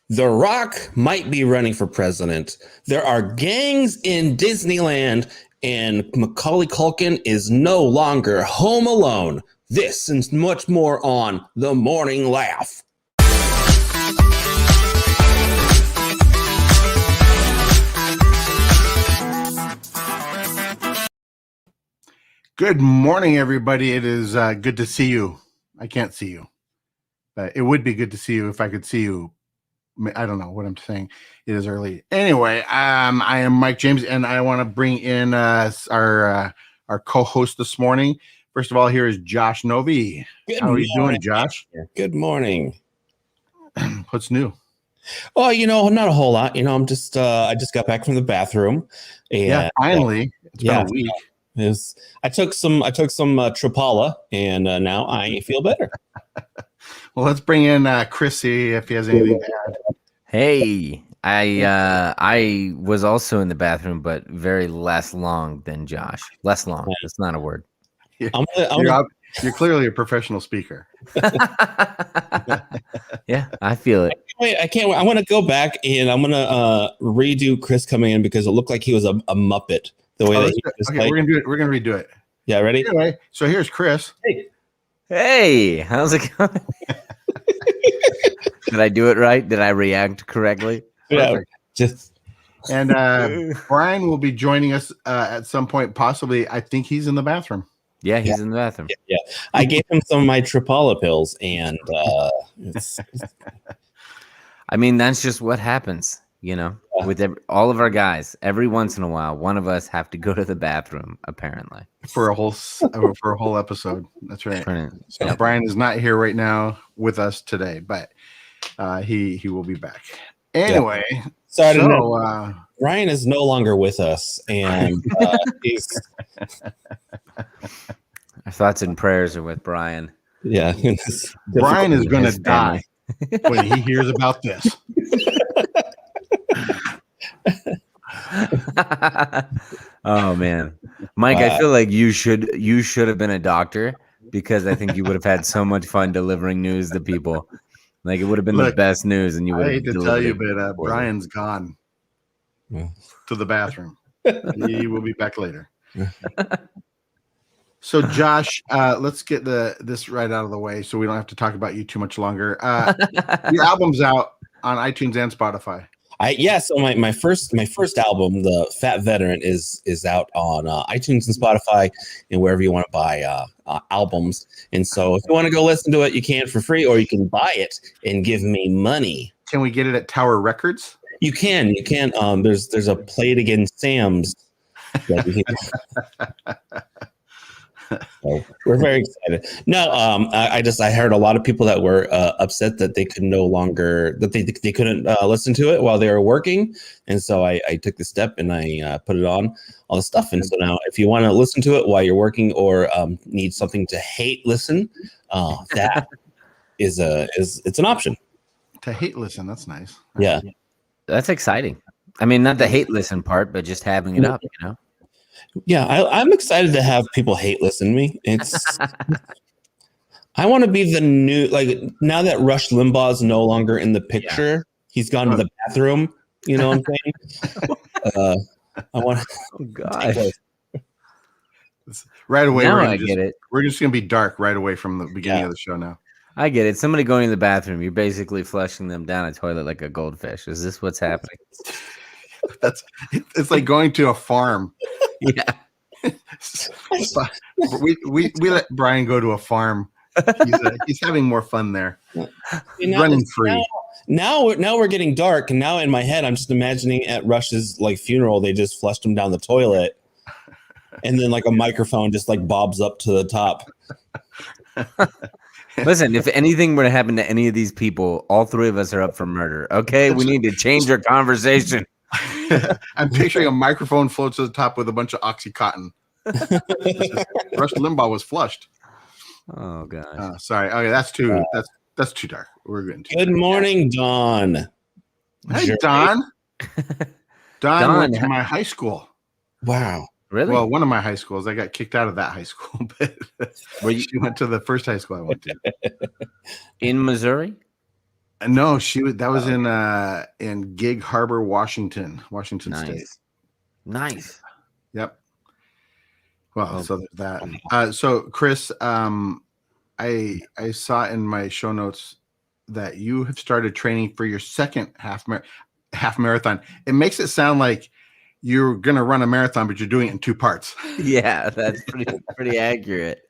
The Rock might be running for president. There are gangs in Disneyland, and Macaulay Culkin is no longer home alone. This and much more on The Morning Laugh. Good morning, everybody. It is good to see you. I can't see you, but it would be good to see you if I could see you. I don't know what I'm saying. It is early. Anyway, I am Mike James, and I want to bring in our co-host this morning. First of all, here is Josh Novey. How are you doing, Josh? Good morning. What's new? Oh, not a whole lot. I'm just I just got back from the bathroom. And, yeah, finally. It's been a week. I took some Tripala, and now I feel better. Well, let's bring in Chris, see if he has anything to add. Hey, I was also in the bathroom, but very less long than Josh. Less long. That's not a word. You're clearly a professional speaker. Yeah, I feel it. I can't wait. I want to go back and I'm gonna redo Chris coming in because it looked like he was a Muppet. The way that he was okay, we're gonna do it. We're gonna redo it. Yeah, ready? Anyway, so here's Chris. Hey, how's it going? Did I do it right? Did I react correctly? Yeah, and Brian will be joining us at some point. Possibly, I think he's in the bathroom. Yeah, he's in the bathroom. Yeah, I gave him some of my Tripala pills, and I mean, that's just what happens. With all of our guys, every once in a while, one of us have to go to the bathroom. Apparently, for a whole episode. That's right. So Brian is not here right now with us today, but he will be back. Anyway, so Brian is no longer with us, and he's. Our thoughts and prayers are with Brian. Yeah, Brian is going to die when he hears about this. Oh man, Mike, I feel like you should have been a doctor because I think you would have had so much fun delivering news to people. Like it would have been the best news, and you would. I hate to tell you, but Brian's gone to the bathroom. He will be back later. So, Josh, let's get this right out of the way, so we don't have to talk about you too much longer. Your album's out on iTunes and Spotify. So my first album, The Fat Veteran, is out on iTunes and Spotify and wherever you want to buy albums. And so if you want to go listen to it, you can for free, or you can buy it and give me money. Can we get it at Tower Records? You can. There's a Play It Again Sam's. So we're very excited. No, I heard a lot of people that were upset that they could they couldn't listen to it while they were working, and so I took the step and I put it on all the stuff. And so now, if you want to listen to it while you're working or need something to hate listen, that it's an option. To hate listen, that's nice. Yeah, that's exciting. I mean, not the hate listen part, but just having it up, Yeah, I'm excited to have people hate listen to me. I want to be the new, now that Rush Limbaugh is no longer in the picture, he's gone to the bathroom. You know what I'm saying? I want. Oh God! Right away, now I get it. We're just gonna be dark right away from the beginning of the show. Now I get it. Somebody going to the bathroom, you're basically flushing them down a toilet like a goldfish. Is this what's happening? It's like going to a farm. Yeah. we let Brian go to a farm. He's having more fun there. Running free. Now we're getting dark, and now in my head I'm just imagining at Rush's funeral they just flushed him down the toilet, and then a microphone just bobs up to the top. Listen, if anything were to happen to any of these people, all three of us are up for murder. Okay, we need to change our conversation. I'm picturing a microphone floats to the top with a bunch of Oxycontin. Rush Limbaugh was flushed. Oh God! Sorry. Okay, that's too dark. We're getting too Good dark. morning, Dawn. Hey, Dawn. Dawn went to my high school. Wow. Really? Well, one of my high schools. I got kicked out of that high school, but she went to the first high school I went to. In Missouri? No, that was in Gig Harbor, Washington State. Nice. Yep. Well, Oh. so there's that. So Chris, I saw in my show notes that you have started training for your second half marathon. It makes it sound like you're gonna run a marathon, but you're doing it in 2 parts. Yeah, that's pretty accurate.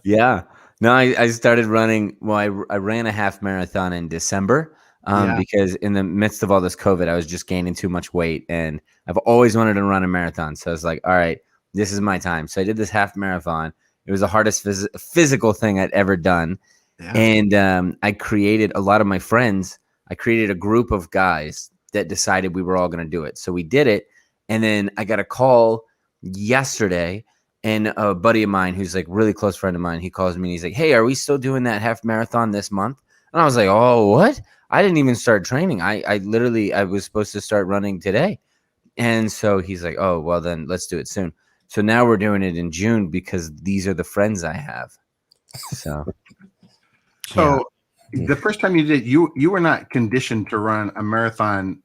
Yeah. No, I started running. Well, I ran a half marathon in December because in the midst of all this COVID, I was just gaining too much weight, and I've always wanted to run a marathon. So I was like, all right, this is my time. So I did this half marathon. It was the hardest physical thing I'd ever done. Yeah. And I created a lot of my friends. I created a group of guys that decided we were all going to do it. So we did it. And then I got a call yesterday, and a buddy of mine who's like really close friend of mine, he calls me and he's like, hey, are we still doing that half marathon this month? And I was like, oh, what? I didn't even start training. I was supposed to start running today. And so he's like, oh, well, then let's do it soon. So now we're doing it in June because these are the friends I have. So the first time you did, you were not conditioned to run a marathon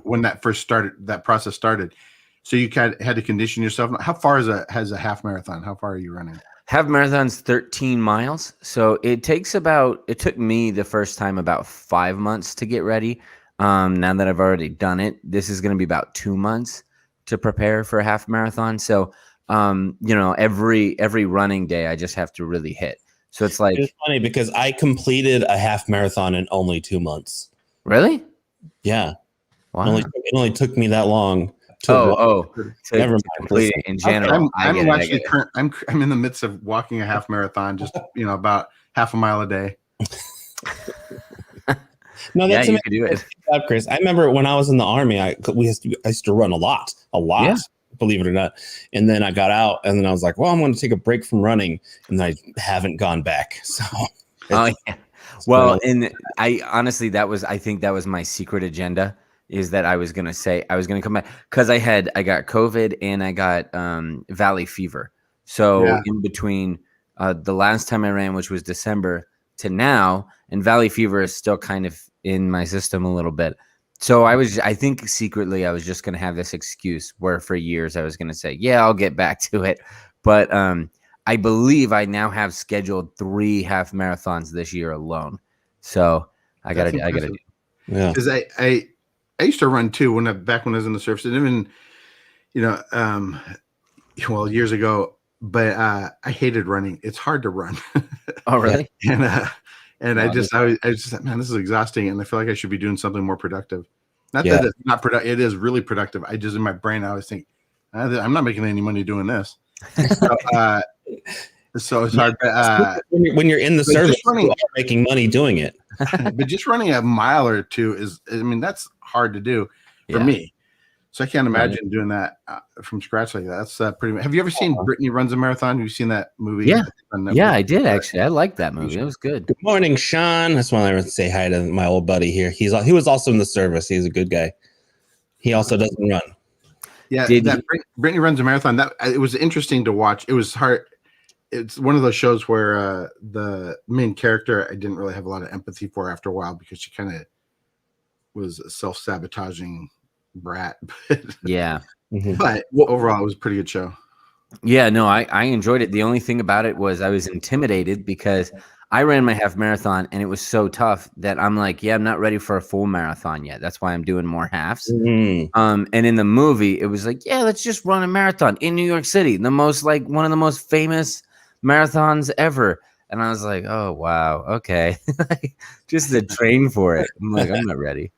when that process started. So you had to condition yourself. How far has a half marathon? How far are you running? Half marathon's 13 miles. So it took me the first time about 5 months to get ready. Now that I've already done it, this is going to be about 2 months to prepare for a half marathon. So, every running day, I just have to really hit. So it's like, it's funny because I completed a half marathon in only 2 months. Really? Yeah. Wow. It only took me that long. Never mind. In general, I'm in the midst of walking a half marathon, just about half a mile a day. No, that's you can do it, Chris. I remember when I was in the Army, I used to run a lot, yeah. Believe it or not. And then I got out, and then I was like, well, I'm going to take a break from running, and I haven't gone back. So, yeah. Well, and I honestly, I think that was my secret agenda. Is that I was going to come back because I got COVID and I got valley fever. So in between the last time I ran, which was December, to now, and valley fever is still kind of in my system a little bit. So I think secretly I was just going to have this excuse where for years I was going to say, yeah, I'll get back to it. But I believe I now have scheduled 3 half marathons this year alone. So I got to do. Yeah. Because I used to run too back when I was in the service, and even, years ago, but I hated running. It's hard to run. Oh, really? And I just thought, man, this is exhausting. And I feel like I should be doing something more productive. Not that it's not productive. It is really productive. I just, in my brain, I always think, I'm not making any money doing this. So it's hard. When you're in the service, you are making money doing it. But just running a mile or two that's hard to do for me. So I can't imagine doing that from scratch like that. That's pretty much. Have you ever seen Brittany Runs a Marathon? Have you seen that movie? Yeah, I did actually. I liked that movie. It was good. Good morning, Sean. That's why I want to say hi to my old buddy here. He was also in the service. He's a good guy. He also doesn't run. Yeah, Brittany Runs a Marathon. It was interesting to watch. It was hard. It's one of those shows where the main character I didn't really have a lot of empathy for after a while because she kind of was a self-sabotaging brat. Yeah. But overall, it was a pretty good show. Yeah, no, I enjoyed it. The only thing about it was I was intimidated because I ran my half marathon and it was so tough that I'm like, I'm not ready for a full marathon yet. That's why I'm doing more halves. And in the movie, it was like, let's just run a marathon in New York City, one of the most famous marathons ever. And I was like, oh wow, okay. Just the train for it. I'm like, I'm not ready.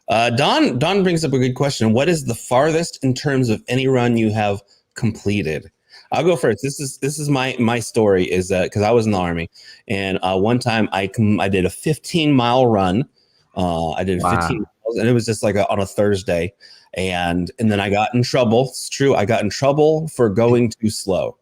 Don brings up a good question. What is the farthest in terms of any run you have completed? I'll go first. This is my story is because I was in the Army, and one time I did a 15-mile run. I did 15 miles, and it was just like on a Thursday, and then I got in trouble. It's true. I got in trouble for going too slow.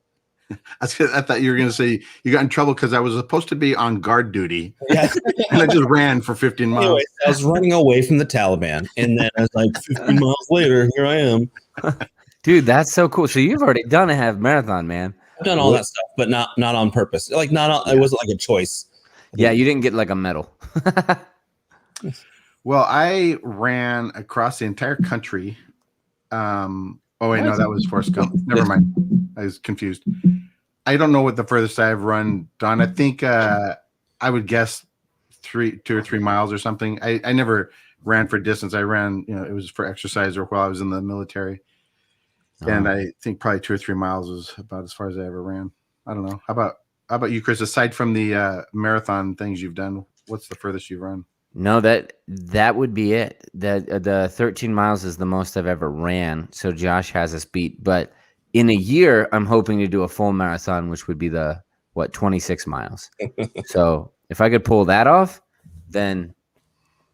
I thought you were going to say you got in trouble because I was supposed to be on guard duty. Yeah. And I just ran for 15 miles. Anyways, I was running away from the Taliban. And then I was like, 15 miles later, here I am. Dude, that's so cool. So you've already done a half marathon, man. I've done all that stuff, but not on purpose. It wasn't like a choice. Yeah, you didn't get like a medal. Well, I ran across the entire country. Oh wait, no, that was Forrest Gump. Never mind. I was confused. I don't know what the furthest I've run, Don. I think I would guess 2 or 3 miles or something. I never ran for distance. I ran, it was for exercise or while I was in the military. And I think probably 2 or 3 miles was about as far as I ever ran. I don't know. How about you, Chris? Aside from the marathon things you've done, what's the furthest you've run? No, that would be it. The 13 miles is the most I've ever ran. So Josh has us beat. But in a year, I'm hoping to do a full marathon, which would be 26 miles. So if I could pull that off, then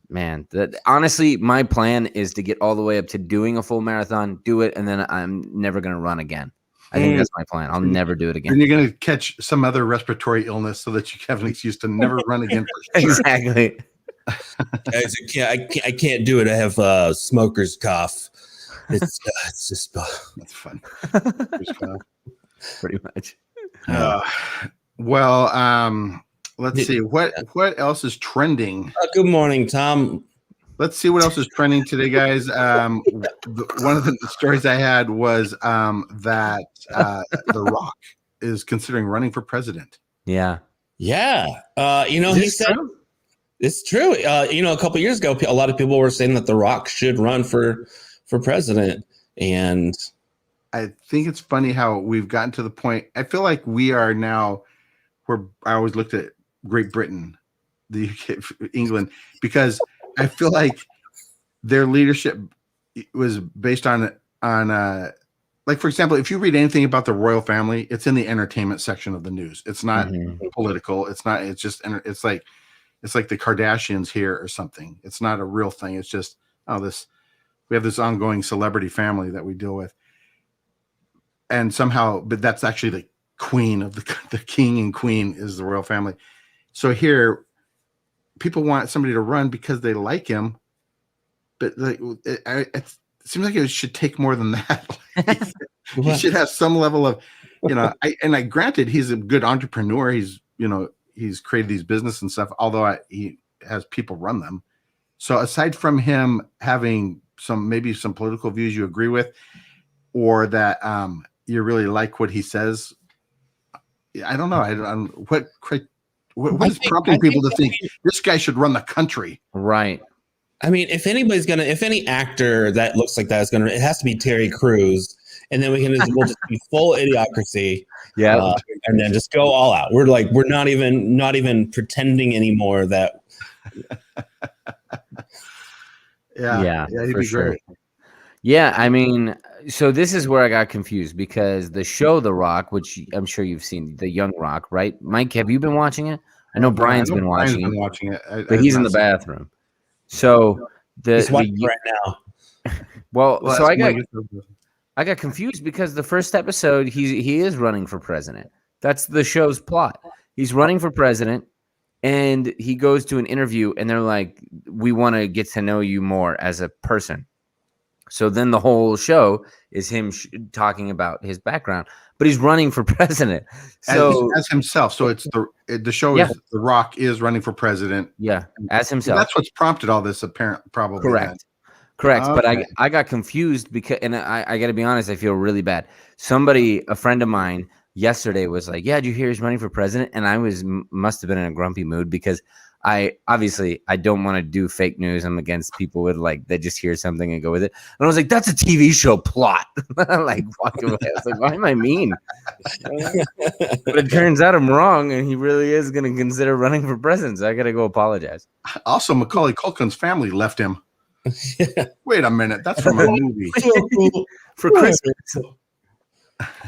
man, honestly, my plan is to get all the way up to doing a full marathon, do it, and then I'm never going to run again. I think that's my plan. I'll never do it again. Then you're going to catch some other respiratory illness so that you have an excuse to never run again. For sure. Exactly. Guys, I can't do it. I have smoker's cough. It's just that's fun. Pretty much. Let's see what else is trending. Good morning, Tom. Let's see what else is trending today, guys. One of the stories I had was that The Rock is considering running for president. Yeah. He said. True? It's true. A couple of years ago, a lot of people were saying that The Rock should run for president. And I think it's funny how we've gotten to the point. I feel like we are now where I always looked at Great Britain, the UK, England, because I feel like their leadership was based on like, for example, if you read anything about the royal family, it's in the entertainment section of the news. It's not political. It's not. It's just. It's like the Kardashians here or something. It's not a real thing. It's just, we have this ongoing celebrity family that we deal with. And somehow, but that's actually the queen of the king and queen is the royal family. So here, people want somebody to run because they like him. But it seems like it should take more than that. He should have some level of, granted, he's a good entrepreneur. He's created these business and stuff, although he has people run them. So aside from him having maybe some political views you agree with, or that you really like what he says, I don't know. What is prompting people to think this guy should run the country? Right. I mean, if any actor that looks like that is it has to be Terry Crews. And then we'll just be full idiocracy, and then just go all out. We're not even pretending anymore that. He'd be sure. great. Yeah, I mean, so this is where I got confused because the show The Rock, which I'm sure you've seen, The Young Rock, right? Mike, have you been watching it? I know Brian's been watching it. But he's in the bathroom. So he's watching right now. Well, so I got confused because the first episode, he is running for president. That's the show's plot. He's running for president, and he goes to an interview, and they're like, we want to get to know you more as a person. So then the whole show is him talking about his background, but he's running for president. So as himself. So it's the show is The Rock is running for president. Yeah, as himself. So that's what's prompted all this probably. Correct. Correct. Okay. But I got confused because, and I got to be honest, I feel really bad. A friend of mine yesterday was like, yeah, did you hear he's running for president? And I must have been in a grumpy mood because I don't want to do fake news. I'm against people with they just hear something and go with it. And I was like, that's a TV show plot. Walked away. I was like, why am I mean? But it turns out I'm wrong. And he really is going to consider running for president. So I got to go apologize. Also, Macaulay Culkin's family left him. Wait a minute, that's from a movie for Christmas.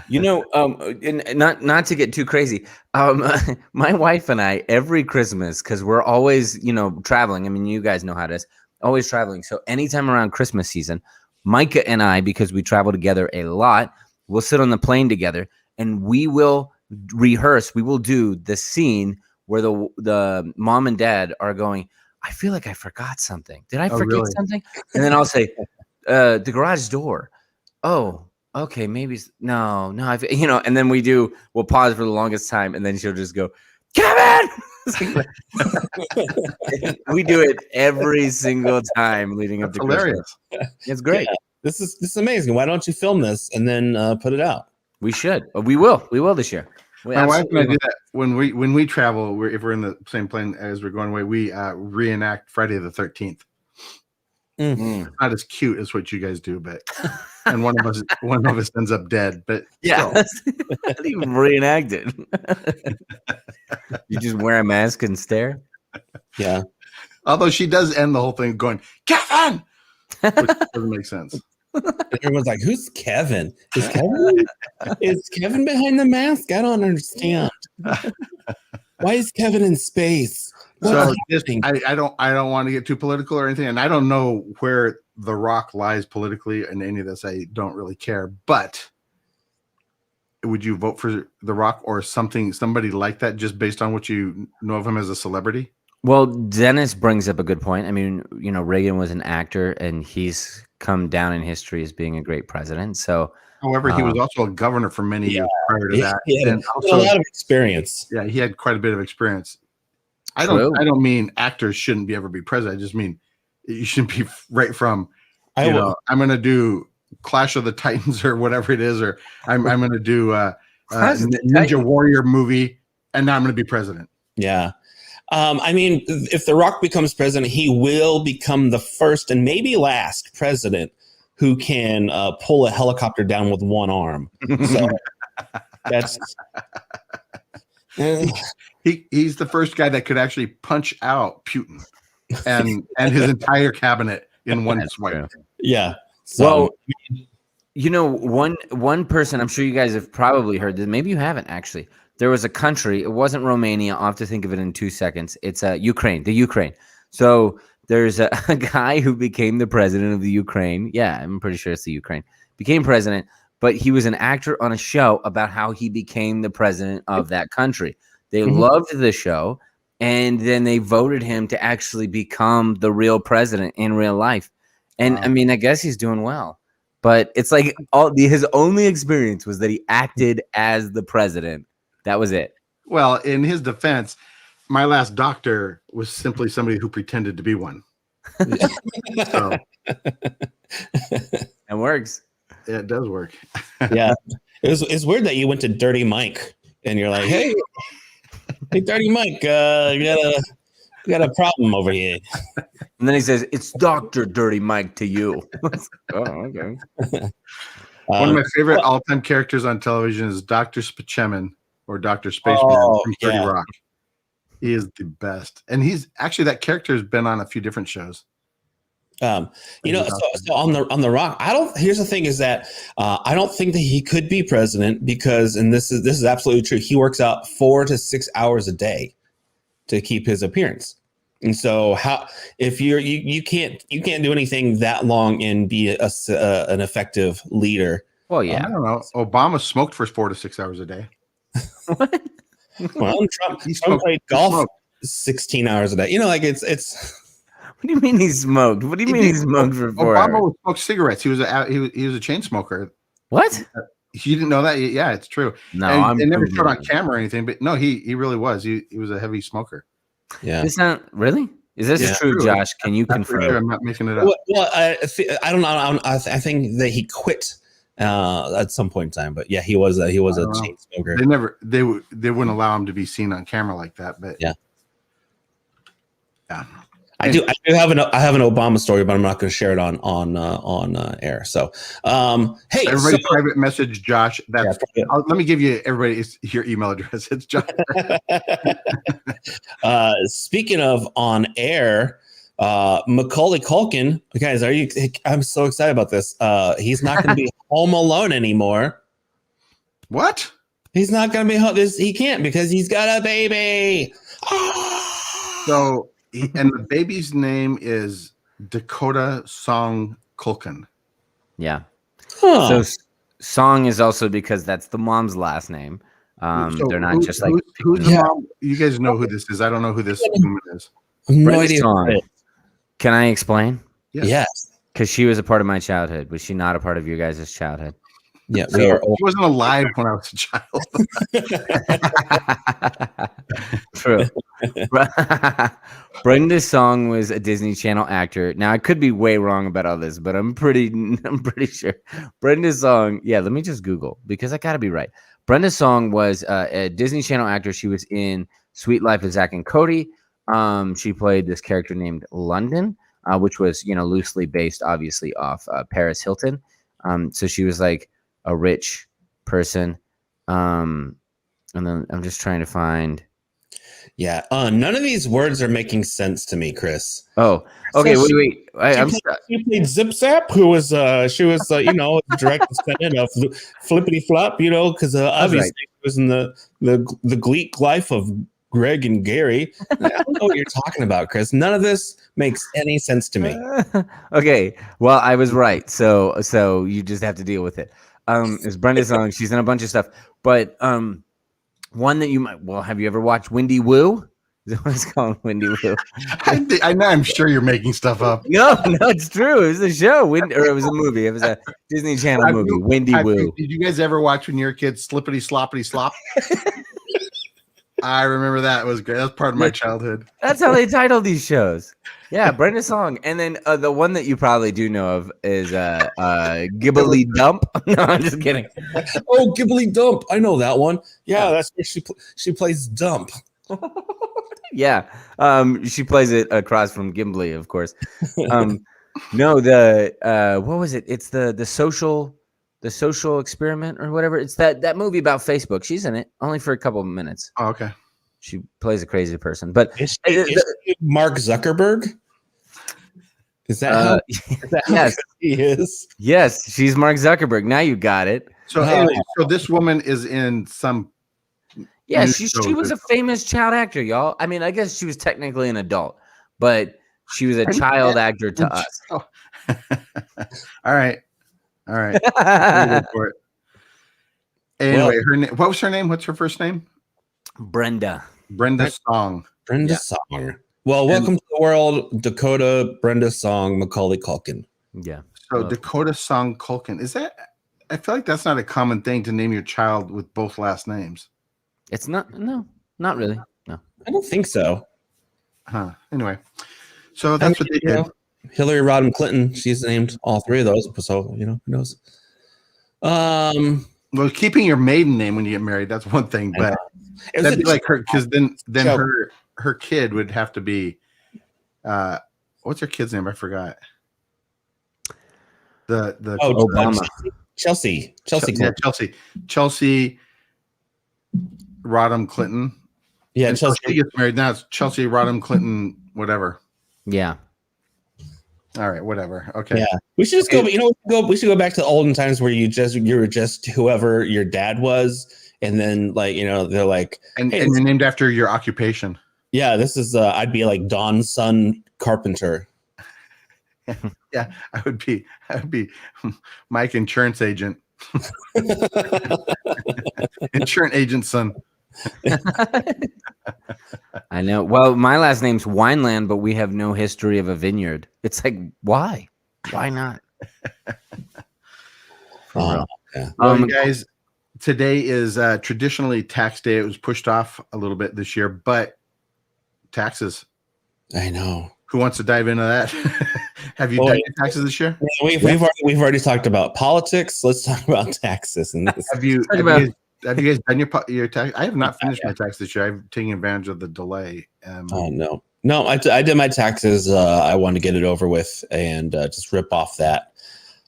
And not to get too crazy. My wife and I every Christmas, because we're always traveling. I mean, you guys know how it is. Always traveling. So anytime around Christmas season, Micah and I, because we travel together a lot, we'll sit on the plane together and we will rehearse. We will do the scene where the mom and dad are going, I feel like I forgot something. Did I forget something? And then I'll say, the garage door. Oh, okay. Maybe no. And then we'll pause for the longest time. And then she'll just go, Kevin. We do it every single time leading up to hilarious. Christmas. It's great. Yeah, this is amazing. Why don't you film this and then put it out? We should. We will. We will this year. My wife and I do that when we travel. If we're in the same plane as we're going away, we reenact Friday the 13th. It's not as cute as what you guys do, but and one of us ends up dead. But yeah, how do you reenact it? You just wear a mask and stare. Yeah. Although she does end the whole thing going, Kevin, which doesn't make sense. Everyone's like, "Who's Kevin? Is Kevin behind the mask? I don't understand. Why is Kevin in space?" So I don't want to get too political or anything, and I don't know where The Rock lies politically in any of this. I don't really care. But would you vote for The Rock or somebody like that, just based on what you know of him as a celebrity? Well, Dennis brings up a good point. I mean, Reagan was an actor, and he's come down in history as being a great president. So, however, he was also a governor for many years prior to that. He had a lot of experience. Yeah, he had quite a bit of experience. I don't mean actors shouldn't ever be president. I just mean you shouldn't be right from. I'm going to do Clash of the Titans or whatever it is, or I'm going to do a Ninja Warrior movie, and now I'm going to be president. Yeah. I mean, if The Rock becomes president, he will become the first and maybe last president who can pull a helicopter down with one arm. So that's he's the first guy that could actually punch out Putin and his entire cabinet in one swipe. Yeah. So, one person, I'm sure you guys have probably heard this. Maybe you haven't actually. There was a country. It wasn't Romania. I'll have to think of it in 2 seconds. It's Ukraine. The Ukraine. So there's a guy who became the president of the Ukraine. Yeah, I'm pretty sure it's the Ukraine. Became president, but he was an actor on a show about how he became the president of that country. They loved the show, and then they voted him to actually become the real president in real life. And I mean, I guess he's doing well. But it's like his only experience was that he acted as the president. That was it. Well, in his defense, my last doctor was simply somebody who pretended to be one. So, it works. Yeah, it does work. Yeah. It's weird that you went to Dirty Mike and you're like, hey, Dirty Mike, you got a problem over here. And then he says, it's Dr. Dirty Mike to you. Oh, okay. One of my favorite all-time characters on television is Dr. Spaceman or Dr. Spaceman from 30 Rock. He is the best. And that character has been on a few different shows. So on the Rock, here's the thing is that I don't think that he could be president because, and this is absolutely true, he works out 4 to 6 hours a day to keep his appearance. And so if you can't do anything that long and be an effective leader. Well, yeah. I don't know. Obama smoked for 4 to 6 hours a day. What? Well, Trump played golf 16 hours a day. It's. What do you mean he smoked? What do you mean he smoked for 4 hours? Obama smoked cigarettes. He was a chain smoker. What? You didn't know that? Yeah, it's true. No, they never showed on camera or anything, but no, he really was. He was a heavy smoker. Yeah. Is this true, Josh? Can you confirm? Sure. I'm not making it up. Well, I don't know. I think that he quit at some point in time, but yeah, he was a chain smoker. They wouldn't allow him to be seen on camera like that, but yeah. I have an Obama story, but I'm not going to share it on air. So, hey, everybody, private message Josh. Let me give you your email address. It's Josh. Speaking of on air, Macaulay Culkin, guys, I'm so excited about this. He's not going to be home alone anymore. What? He's not going to be home. He can't because he's got a baby. So. And the baby's name is Dakota Song Culkin. Yeah. Huh. So Song is also because that's the mom's last name. They're not just like who's the mom? You guys know who this is. I don't know who this woman is. No idea. Can I explain? Yes. Because she was a part of my childhood. Was she not a part of your guys' childhood? Yeah. She wasn't alive when I was a child. True. Brenda Song was a Disney Channel actor. Now I could be way wrong about all this, but I'm pretty sure. Brenda Song. Yeah, let me just Google because I gotta be right. Brenda Song was a Disney Channel actor. She was in Sweet Life of Zack and Cody. She played this character named London, which was loosely based, obviously, off Paris Hilton. So she was like a rich person. And then I'm just trying to find. Yeah, none of these words are making sense to me, Chris. Oh, okay. So wait. She played Zip Zap, who was she was direct descendant of Flippity Flop, because obviously she was in the Gleek life of Greg and Gary. I don't know what you're talking about, Chris. None of this makes any sense to me. Okay, well, I was right. So you just have to deal with it. It's Brenda Song. She's in a bunch of stuff, but one that you might. Well, have you ever watched Windy Woo? Is that what it's called? Windy Woo. I'm sure you're making stuff up. No, it's true. It was a show, or it was a movie. It was a Disney Channel movie. Windy Woo. Did you guys ever watch when you were kids? Slippity Sloppity Slop. I remember that. It was great. That's part of my childhood. That's how they title these shows. Yeah, Brenda Song. And then the one that you probably do know of is Gibbly Dump. No, I'm just kidding. Oh, Gibbly Dump. I know that one. Yeah, that's where she plays Dump. Yeah. She plays it across from Gimli, of course. No, what was it? It's the social experiment or whatever. It's that movie about Facebook. She's in it only for a couple of minutes. Oh, okay. She plays a crazy person, but is she Mark Zuckerberg? Is that yes, he is? Yes, she's Mark Zuckerberg. Now you got it. So anyway, so this woman is in some. Yeah, she was a famous child actor, y'all. I mean, I guess she was technically an adult, but she was a child actor to us. All right. Go for it. Anyway, what was her name? What's her first name? Brenda Song. Song. Well, welcome to the world, Dakota Brenda Song, Macaulay Culkin. Yeah. So Dakota Song Culkin. Is that? I feel like that's not a common thing to name your child with both last names. It's not. No, not really. No, I don't think so. Huh. Anyway, so that's what they did. Hillary Rodham Clinton. She's named all three of those. So who knows? Well, keeping your maiden name when you get married, that's one thing, but that'd be like her, because then her kid would have to be what's her kid's name? I forgot. The Obama. Chelsea Rodham Clinton. Yeah, and Chelsea gets married now. It's Chelsea Rodham Clinton, whatever. Yeah. All right, whatever. Okay. Yeah, we should just go. We should go back to the olden times where you were just whoever your dad was, and then they're like, and you're named after your occupation. Yeah, this is. I'd be like Don's son, carpenter. Yeah, I would be Mike, insurance agent. Insurance agent's son. I know. Well, my last name's Wineland, but we have no history of a vineyard. It's like, why? Why not? Yeah. Well, you guys, today is traditionally tax day. It was pushed off a little bit this year, but taxes. I know. Who wants to dive into that? Have you done your taxes this year? We've already talked about politics. Let's talk about taxes. And have you guys done your tax? I have not finished my tax this year. I've taken advantage of the delay. No, I did my taxes. I wanted to get it over with and just rip off that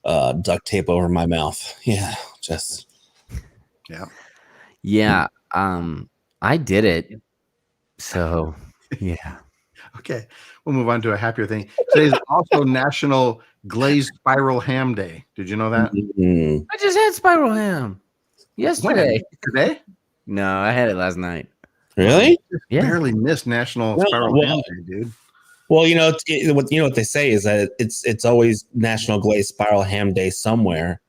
duct tape over my mouth. Yeah. I did it. So yeah. Okay, we'll move on to a happier thing. Today's also National Glazed Spiral Ham Day. Did you know that? Mm-hmm. I just had spiral ham yesterday. Today? No, I had it last night. Really? Yeah. Barely missed National Spiral Ham Day, dude. Well, what they say is that it's always National Glazed Spiral Ham Day somewhere.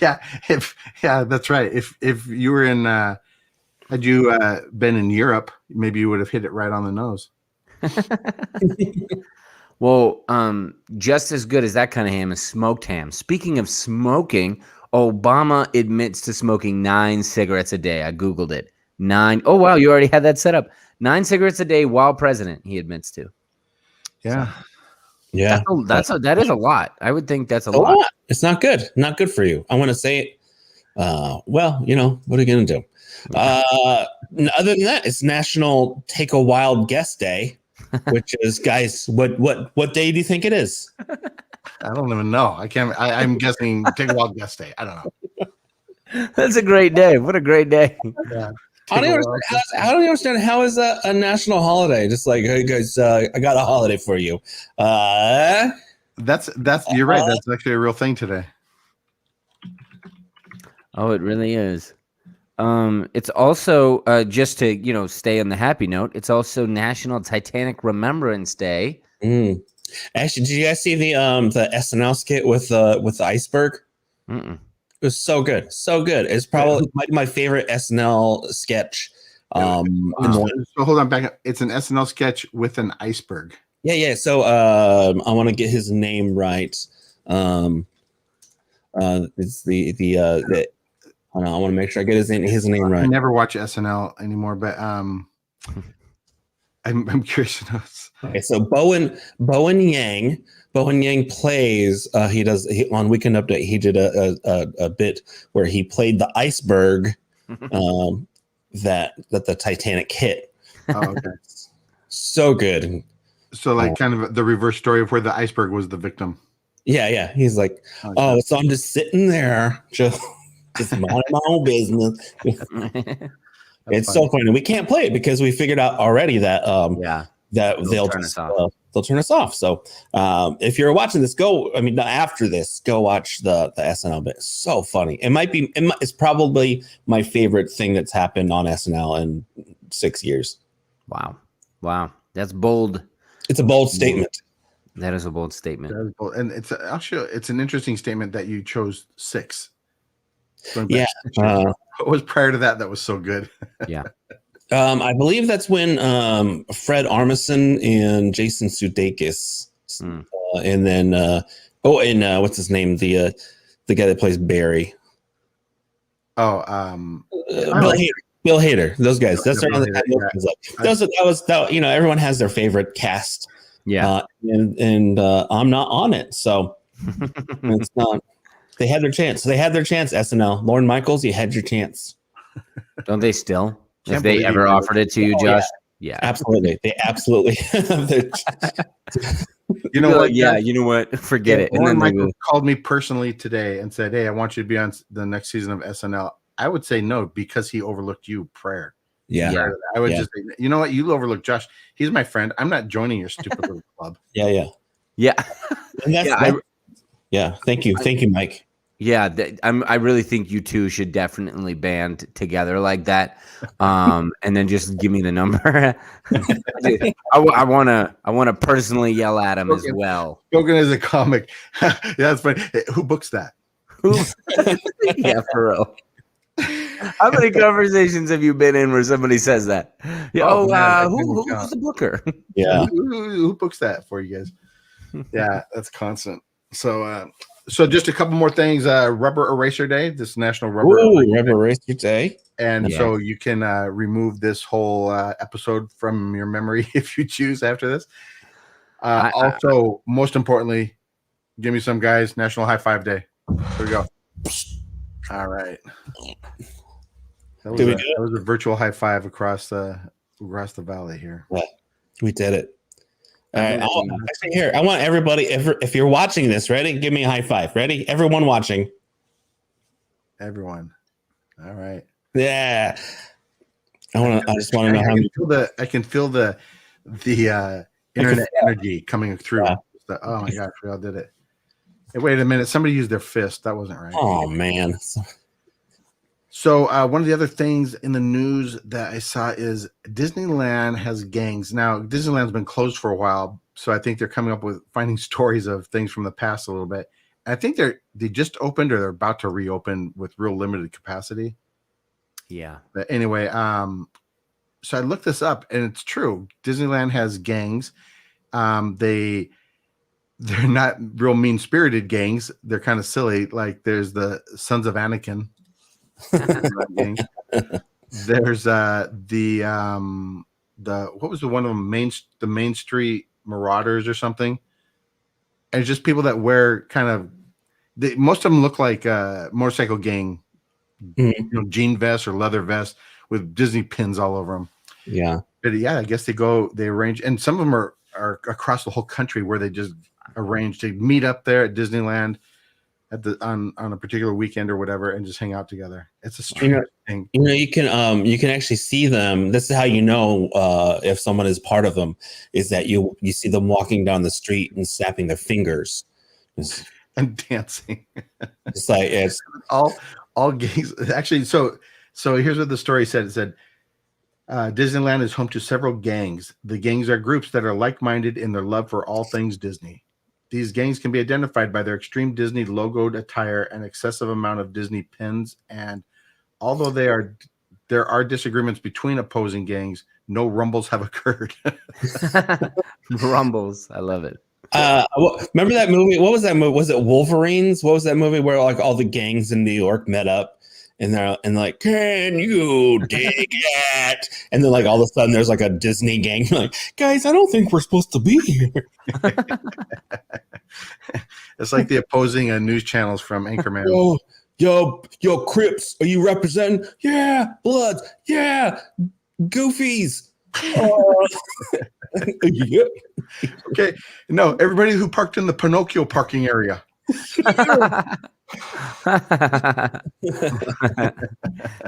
Yeah, that's right. If you were in had you been in Europe, maybe you would have hit it right on the nose. Well, just as good as that kind of ham is smoked ham. Speaking of smoking, Obama admits to smoking 9 cigarettes a day. I Googled it. 9. Oh, wow. You already had that set up. 9 cigarettes a day while president, he admits to. Yeah. Yeah. That is a lot. I would think that's a A lot. lot. It's not good. Not good for you. I want to say it. Well, what are you going to do? Other than that, it's National Take a Wild Guess Day, which is, guys, what day do you think it is? I don't even know. I'm guessing Take a Wild Guess Day. I don't know. That's a great day. What a great day. Yeah. I don't understand how is that a national holiday? Just like, hey guys, I got a holiday for you. That's you're right. That's actually a real thing today. Oh, it really is. It's also just to stay on the happy note. It's also National Titanic Remembrance Day. Actually, did you guys see the SNL skit with the iceberg? Mm-mm. It was so good, so good. It's probably my favorite SNL sketch. So hold on, back up. It's an SNL sketch with an iceberg. Yeah. So I want to get his name right. It's the hold on, I want to make sure I get his name right. I never watch SNL anymore, but I'm curious to know. Okay, so Bowen Yang plays. On Weekend Update. He did a bit where he played the iceberg that the Titanic hit. Oh, okay. So good. So like kind of the reverse story of where the iceberg was the victim. Yeah. He's like, so I'm just sitting there, just minding my own business. It's funny. So funny. We can't play it because we figured out already that they'll turn us off. So if you're watching this, after this, go watch the SNL bit. It's so funny. It's probably my favorite thing that's happened on SNL in 6 years. Wow. That's bold. It's a bold statement. That is a bold statement. That is bold. And it's an interesting statement that you chose 6. Yeah. What was prior to that was so good? Yeah. I believe that's when Fred Armisen and Jason Sudeikis, and then what's his name? The guy that plays Barry. Oh, Bill Hader. Those guys. That's around the time. Everyone has their favorite cast. Yeah. And I'm not on it, so it's not. They had their chance. SNL. Lorne Michaels, you had your chance. Don't they still? If they ever offered it to you, Josh? Yeah, absolutely. They absolutely have their You know what? Yeah, you know what? Forget it. And Lorne then Michaels called me personally today and said, "Hey, I want you to be on the next season of SNL." I would say no because he overlooked you prior. Yeah. I would just say, you know what? You overlooked Josh. He's my friend. I'm not joining your stupid little club. Yeah. And thank you, Mike. Yeah, I really think you two should definitely band together like that, and then just give me the number. I want to personally yell at him as well. Spoken as a comic, that's funny. Who books that? Yeah, for real. How many conversations have you been in where somebody says that? Yeah, who's the booker? Yeah, who books that for you guys? Yeah, that's constant. So just a couple more things. Rubber Eraser Day. This National Rubber Eraser Day. And so you can remove this whole episode from your memory if you choose after this. Also, most importantly, give me some guys. National High Five Day. Here we go. All right. That was a virtual high five across the valley here. Yeah, we did it. All right. I want everybody, if you're watching this, ready? Give me a high five. Ready? Everyone watching. Everyone. All right. Yeah. I just want to know how many. I can feel the internet energy coming through. Yeah. Oh my gosh, we all did it. Hey, wait a minute. Somebody used their fist. That wasn't right. Oh man. So one of the other things in the news that I saw is Disneyland has gangs. Now, Disneyland's been closed for a while, so I think they're coming up with finding stories of things from the past a little bit. I think they just opened or they're about to reopen with real limited capacity. Yeah. But anyway, so I looked this up, and it's true. Disneyland has gangs. They're not real mean-spirited gangs. They're kind of silly. Like there's the Sons of Anakin. There's the what was the one of them, the Main Street Marauders or something, and it's just people that wear kind of most of them look like motorcycle gang, jean vests or leather vests with Disney pins all over them. Yeah, but I guess they arrange, and some of them are across the whole country where they just arrange to meet up there at Disneyland on a particular weekend or whatever and just hang out together. It's a strange thing. You can actually see them. This is how you know if someone is part of them, is that you see them walking down the street and snapping their fingers and dancing. It's like it's all gangs. Actually, so here's what the story said. It said Disneyland is home to several gangs. The gangs are groups that are like-minded in their love for all things Disney. These gangs can be identified by their extreme Disney logoed attire and excessive amount of Disney pins. And although there are disagreements between opposing gangs, no rumbles have occurred. Rumbles, I love it. Remember that movie? What was that movie? Was it Wolverines? What was that movie where like all the gangs in New York met up? And they're like, can you dig it? And then like all of a sudden there's like a Disney gang like, guys, I don't think we're supposed to be here. It's like the opposing news channels from Anchorman. Yo, Crips, are you representing? Yeah, Bloods. Yeah, Goofies. Yeah. Okay. No, everybody who parked in the Pinocchio parking area.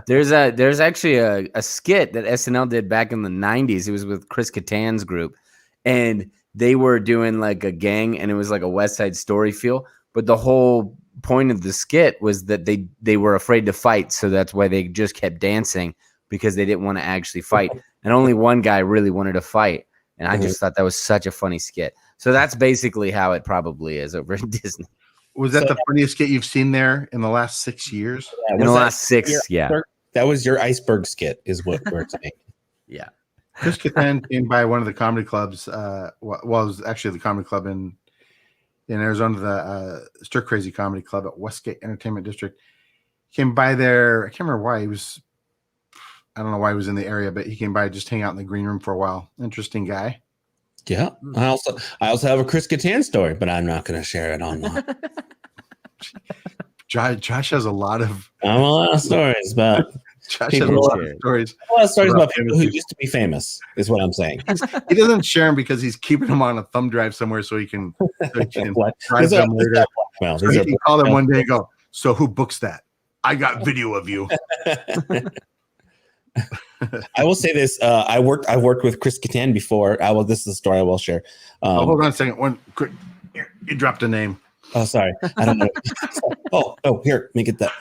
There's actually a skit that SNL did back in the 90s. It was with Chris Kattan's group, and they were doing like a gang, and it was like a West Side Story feel. But the whole point of the skit was that they were afraid to fight, so that's why they just kept dancing, because they didn't want to actually fight. And only one guy really wanted to fight. And I just thought that was such a funny skit. So that's basically how it probably is over at Disney. Was that the funniest skit you've seen there in the last 6 years? Yeah, in the last 6, yeah. That was your iceberg skit, is what we're saying. Yeah. Chris Kattan came by one of the comedy clubs. It was actually the comedy club in Arizona, the Stir Crazy Comedy Club at Westgate Entertainment District. Came by there. I can't remember why I don't know why he was in the area, but he came by just hang out in the green room for a while. Interesting guy. Yeah. I also have a Chris Kattan story, but I'm not going to share it online. Josh has a lot of stories about Josh has a lot of stories. A lot of stories about people who used to be famous, is what I'm saying. He doesn't share them because he's keeping them on a thumb drive somewhere so he can drive them later. So he can call them one day and go, so who books that? I got video of you. I will say this: I've worked with Chris Kattan before. This is a story I will share. Hold on a second. You dropped a name. Oh, sorry. I don't know. oh, here, let me get that.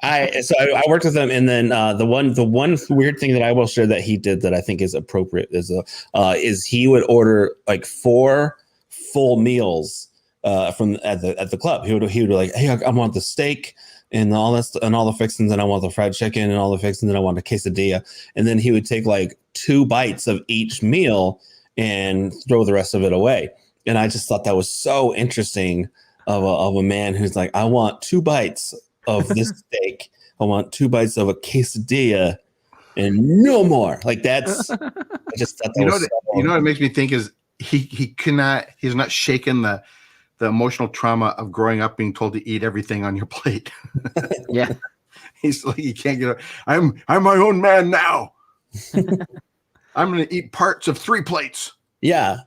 I worked with him, and then the one weird thing that I will share that he did that I think is appropriate is he would order like 4 full meals from at the club. He would be like, hey, I want the steak and all this and all the fixings, and I want the fried chicken and all the fixings, and I want a quesadilla. And then he would take like 2 bites of each meal and throw the rest of it away. And I just thought that was so interesting of a man who's like, I want 2 bites of this steak. I want 2 bites of a quesadilla and no more. Like that's, I just thought that you know what it makes me think is he's not shaken the emotional trauma of growing up being told to eat everything on your plate. Yeah. He's like, you can't get I'm my own man now. I'm going to eat parts of 3 plates. Yeah.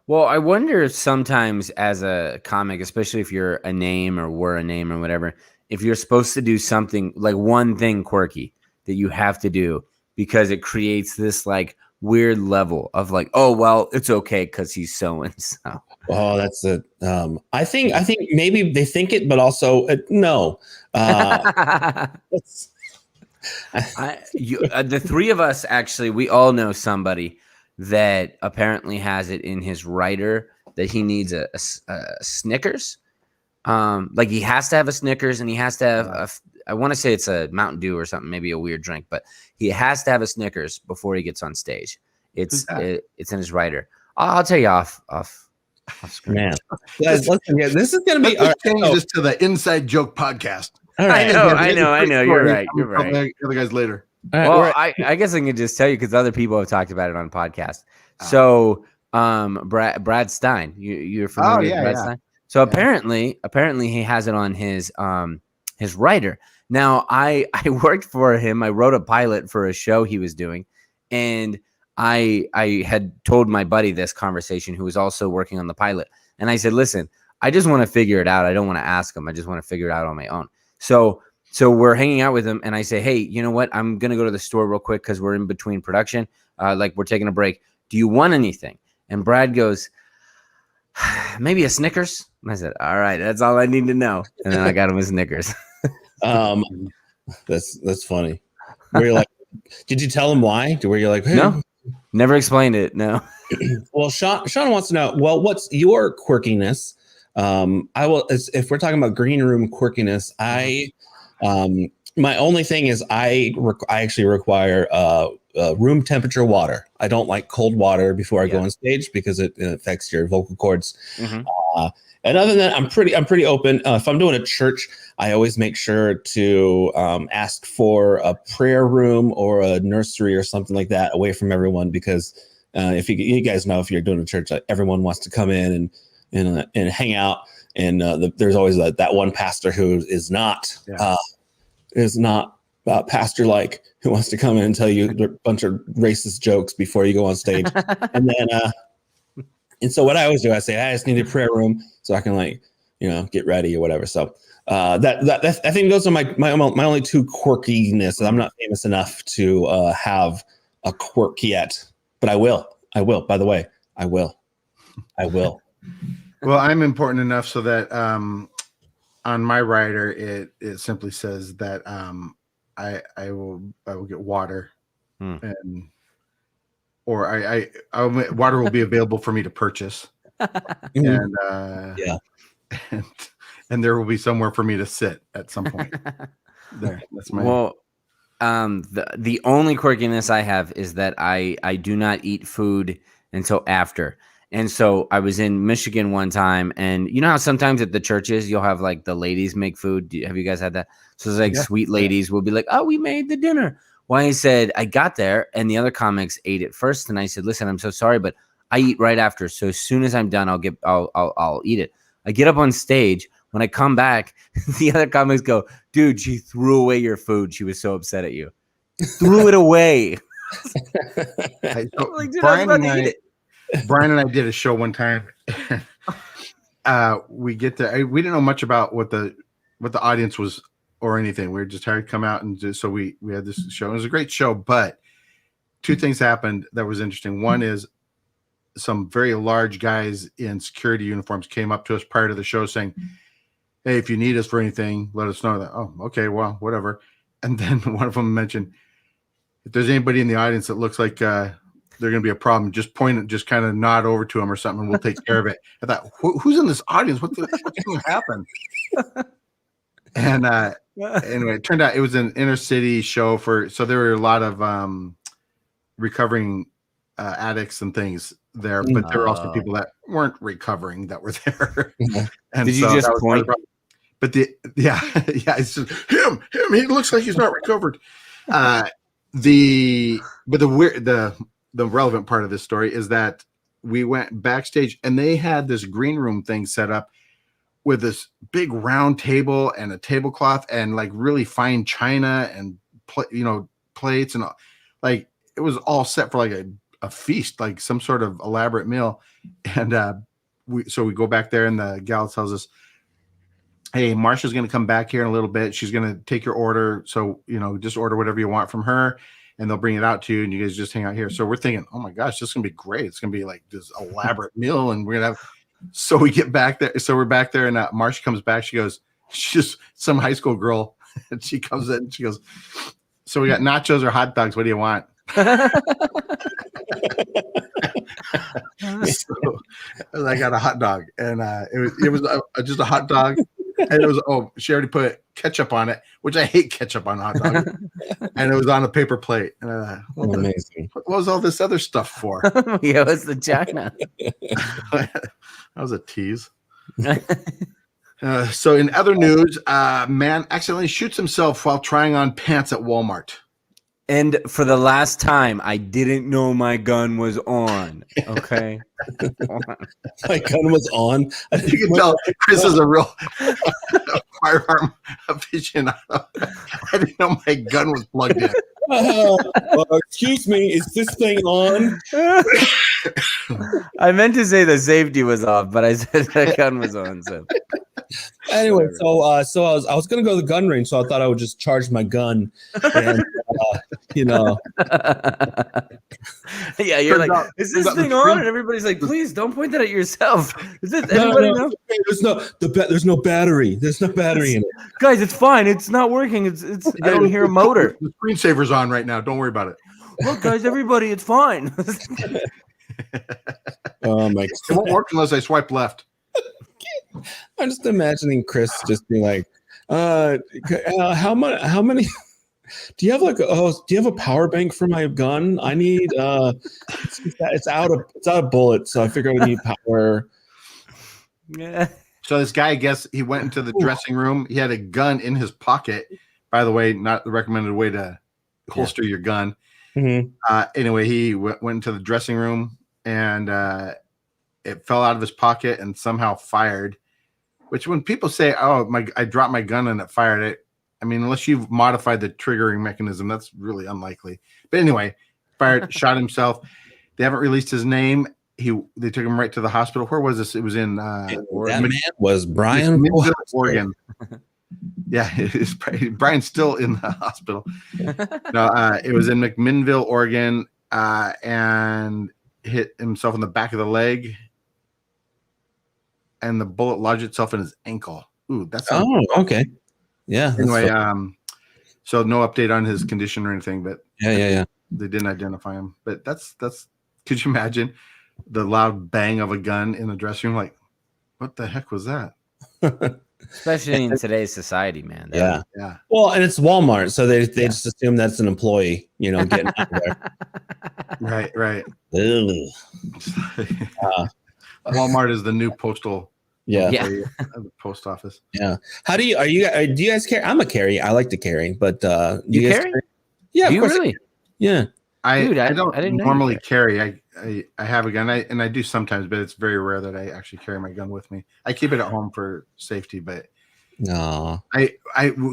Well, I wonder sometimes as a comic, especially if you're a name or were a name or whatever, if you're supposed to do something like one thing quirky that you have to do because it creates this like weird level of like, oh, well, it's okay because he's so and so. Oh, that's it. I think maybe they think it, but also no. The 3 of us, actually, we all know somebody that apparently has it in his writer that he needs a Snickers. Like he has to have a Snickers, and he has to have I want to say it's a Mountain Dew or something, maybe a weird drink, but he has to have a Snickers before he gets on stage. It's in his writer. I'll tell you off screen. Man, guys, listen, this is going to be change this to the Inside Joke podcast. All right. I know. You're right. You're right. The other guys later. All right, Well, I guess I can just tell you because other people have talked about it on podcasts. So, Brad Stein, you're familiar with Brad Stein? So apparently he has it on his writer. Now, I worked for him. I wrote a pilot for a show he was doing, and I had told my buddy this conversation who was also working on the pilot, and I said, "Listen, I just want to figure it out. I don't want to ask him. I just want to figure it out on my own." So we're hanging out with him, and I say, "Hey, you know what? I'm gonna go to the store real quick because we're in between production. Like we're taking a break. Do you want anything?" And Brad goes, "Maybe a Snickers." And I said, "All right, that's all I need to know." And then I got him a Snickers. That's funny. Were you like, did you tell him why? Were you like, hey? No, never explained it. No. Well, Sean wants to know. Well, what's your quirkiness? If we're talking about green room quirkiness, my only thing is I actually require room temperature water. I don't like cold water before I go on stage because it affects your vocal cords. And other than that, I'm pretty open. If I'm doing a church, I always make sure to ask for a prayer room or a nursery or something like that away from everyone, because if you guys know, if you're doing a church, everyone wants to come in and hang out, and there's always that one pastor who is not pastor like, who wants to come in and tell you a bunch of racist jokes before you go on stage. And then and so what I always do, I say, I just need a prayer room so I can get ready or whatever. So that I think those are my only two quirkiness. I'm not famous enough to have a quirk yet, but I will. By the way, I will. Well, I'm important enough so that on my rider it simply says that I will get water and. Or water will be available for me to purchase, and and there will be somewhere for me to sit at some point. There, that's my. Well, the only quirkiness I have is that I do not eat food until after. And so I was in Michigan one time, and you know how sometimes at the churches you'll have like the ladies make food. Have you guys had that? So it's like sweet ladies will be like, "Oh, we made the dinner." Well, I said, I got there and the other comics ate it first. And I said, "Listen, I'm so sorry, but I eat right after. So as soon as I'm done, I'll eat it." I get up on stage. When I come back, the other comics go, "Dude, she threw away your food. She was so upset at you. Threw it away." Brian and I did a show one time. We get there. We didn't know much about what the audience was or anything. We were just hired to come out and so we had this show. It was a great show, but two things happened that was interesting. One is some very large guys in security uniforms came up to us prior to the show saying, "Hey, if you need us for anything, let us know." That, "Oh, okay, well, whatever." And then one of them mentioned, "If there's anybody in the audience that looks like they're going to be a problem, just kind of nod over to them or something, and we'll take care of it." I thought, who's in this audience? What's going to happen? And anyway, it turned out it was an inner city show so there were a lot of recovering addicts and things there, but there were also people that weren't recovering that were there. And did you just point? But it's just him. He looks like he's not recovered. The relevant part of this story is that we went backstage and they had this green room thing set up with this big round table and a tablecloth and like really fine china and plates and like it was all set for like a feast, like some sort of elaborate meal. And we go back there and the gal tells us, "Hey, Marsha's going to come back here in a little bit. She's going to take your order. So, just order whatever you want from her and they'll bring it out to you and you guys just hang out here." So we're thinking, "Oh my gosh, this is going to be great. It's going to be like this elaborate meal and we're going to have." So we get back there. So we're back there, and Marsha comes back. She goes, she's just some high school girl, and she comes in. And she goes, "So we got nachos or hot dogs. What do you want?" So I got a hot dog, and it was just a hot dog, and it was she already put ketchup on it, which I hate ketchup on hot dog, and it was on a paper plate. And amazing. What was all this other stuff for? Yeah, it was the China. That was a tease. So in other news, man accidentally shoots himself while trying on pants at Walmart. And for the last time, I didn't know my gun was on. Okay. My gun was on. You can tell Chris is a real firearm aficionado. I didn't know my gun was plugged in. Excuse me, is this thing on? I meant to say the safety was off, but I said the gun was on. So anyway, so I was gonna go to the gun range, so I thought I would just charge my gun, and yeah, you're like, is this thing on? And everybody's like, please don't point that at yourself. Is it anybody know? There's no battery. There's no battery in it, guys. It's fine. It's not working. It's. I don't hear a motor. The screensaver's on right now. Don't worry about it. Look, guys, everybody, it's fine. Oh my! It won't work unless I swipe left. I'm just imagining Chris just being like, how many do you have do you have a power bank for my gun? I need it's out of bullets, so I figured I need power. Yeah. So this guy, I guess he went into the dressing room. He had a gun in his pocket. By the way, not the recommended way to holster your gun. Mm-hmm. Anyway, he went into the dressing room and it fell out of his pocket and somehow fired. Which when people say, "Oh, I dropped my gun and it fired it," I mean, unless you've modified the triggering mechanism, that's really unlikely. But anyway, fired, shot himself. They haven't released his name. They took him right to the hospital. Where was this? It was in that man was Brian Kohatsu, Oregon. Yeah, Brian's still in the hospital. No, it was in McMinnville, Oregon, and hit himself in the back of the leg. And the bullet lodged itself in his ankle. Ooh, that's okay. Yeah. Anyway, so no update on his condition or anything, but yeah. They didn't identify him. But that's could you imagine the loud bang of a gun in the dressing room? Like, what the heck was that? Especially in today's society, man. Yeah. Well, and it's Walmart, so they just assume that's an employee, getting out there. Right. Walmart is the new postal. The post office. Yeah. Do you guys carry? I'm a carry. I like to carry, but you guys carry? Yeah, of course. Really? Yeah. I don't normally carry. I have a gun, and I do sometimes, but it's very rare that I actually carry my gun with me. I keep it at home for safety, but no. I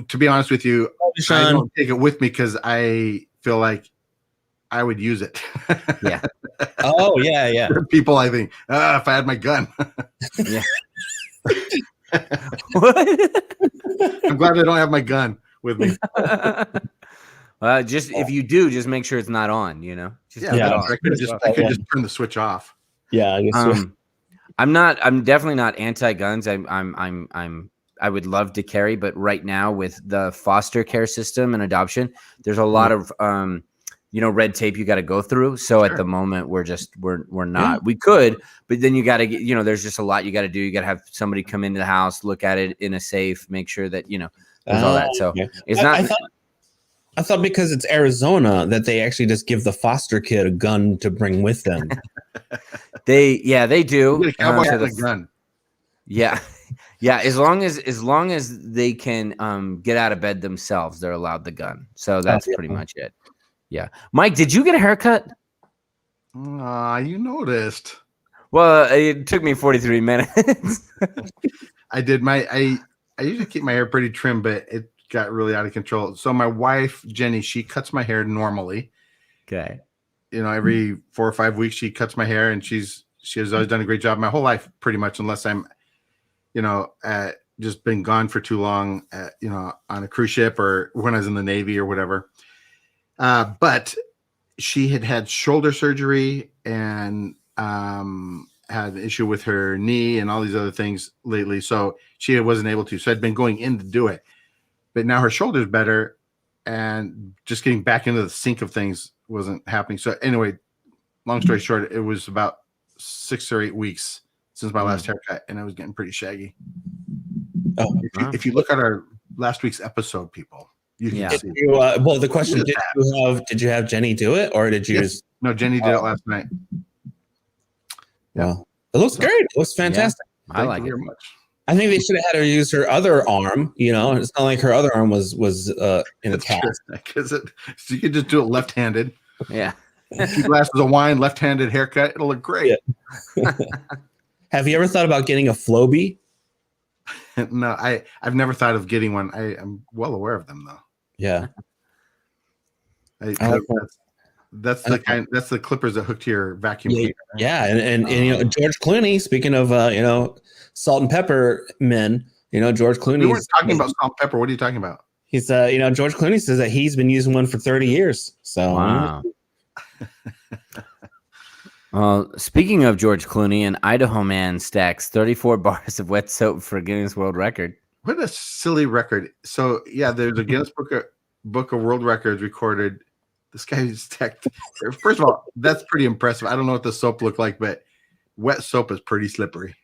to be honest with you, I don't take it with me because I feel like I would use it. Yeah. Oh yeah. People, I think, if I had my gun. Yeah. What? I'm glad I don't have my gun with me. Just if you do, just make sure it's not on. Just I could just turn the switch off. Yeah. I'm definitely not anti-guns. I would love to carry, but right now with the foster care system and adoption, there's a lot of red tape you got to go through. So at the moment we're not. We could, but then you got to get, there's just a lot you got to do. You got to have somebody come into the house, look at it in a safe, make sure that there's all that. So it's not. I thought because it's Arizona that they actually just give the foster kid a gun to bring with them. They do. A gun. Yeah. Yeah. As long as they can get out of bed themselves, they're allowed the gun. So that's pretty much it. Yeah. Mike, did you get a haircut? You noticed. Well, it took me 43 minutes. I did. I usually keep my hair pretty trim, but it got really out of control. So my wife, Jenny, she cuts my hair normally. Okay. Every 4 or 5 weeks she cuts my hair, and she has always done a great job my whole life, pretty much, unless I'm, just been gone for too long, on a cruise ship or when I was in the Navy or whatever. But she had shoulder surgery and had an issue with her knee and all these other things lately. So she wasn't able to. So I'd been going in to do it. But now her shoulder's better, and just getting back into the sync of things wasn't happening. So anyway, long story short, it was about 6 or 8 weeks since my last haircut, and I was getting pretty shaggy. Oh, if you look at our last week's episode, people, you can see. Well, the question: did you have Jenny do it, or did you? Just... No, Jenny did it last night. Yeah, it looks great. It looks fantastic. Yeah, I like it very much. I think they should have had her use her other arm. You know, it's not like her other arm was in a That's cast. true. Because so you could just do it left-handed. Yeah. 2 glasses of wine, left-handed haircut. It'll look great. Yeah. Have you ever thought about getting a Flowbee? No, I've never thought of getting one. I'm well aware of them though. Yeah. That's the clippers that hook to your vacuum Yeah, cleaner. Right? yeah, and you know, George Clooney. Speaking of you know, salt and pepper men, you know, George Clooney. We weren't talking about salt and pepper. What are you talking about? He's you know, George Clooney says that he's been using one for 30 years. So wow. Well, speaking of George Clooney, an Idaho man stacks 34 bars of wet soap for a Guinness World Record. What a silly record. So yeah, there's a Guinness Book of World Records recorded. This guy stacked. First of all, that's pretty impressive. I don't know what the soap looked like, but wet soap is pretty slippery.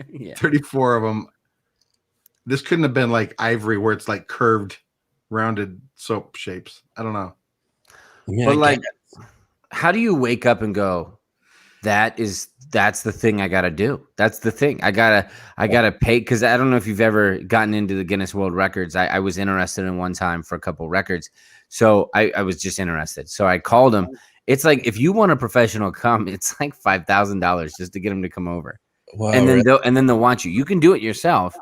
Yeah. 34 of them. This couldn't have been like ivory where it's like curved, rounded soap shapes. I don't know. But like, how do you wake up and go, that's the thing I gotta do. That's the thing. I gotta pay, because I don't know if you've ever gotten into the Guinness World Records. I was interested in one time for a couple records. So I was just interested. So I called him. It's like, if you want a professional come, it's like $5,000 just to get him to come over. wow, And then really? they'll want you. You can do it yourself,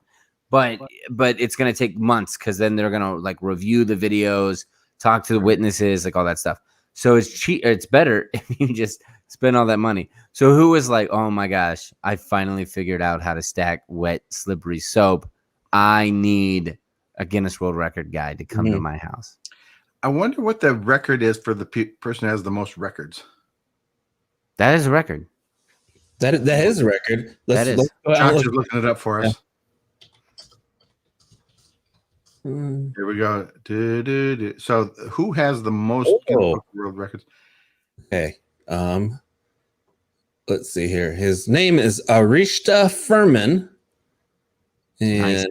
but it's gonna take months, because then they're gonna like review the videos, talk to the witnesses, like all that stuff. So it's cheap. It's better if you just spend all that money. So who was like, oh my gosh, I finally figured out how to stack wet, slippery soap. I need a Guinness World Record guy to come to my house. I wonder what the record is for the person who has the most records. That is a record. That is a record. That is. Josh is looking it up for us. Yeah. Here we go. So who has the most Guinness Book of World Records? Okay. Let's see here. His name is Arishta Furman. And Nice.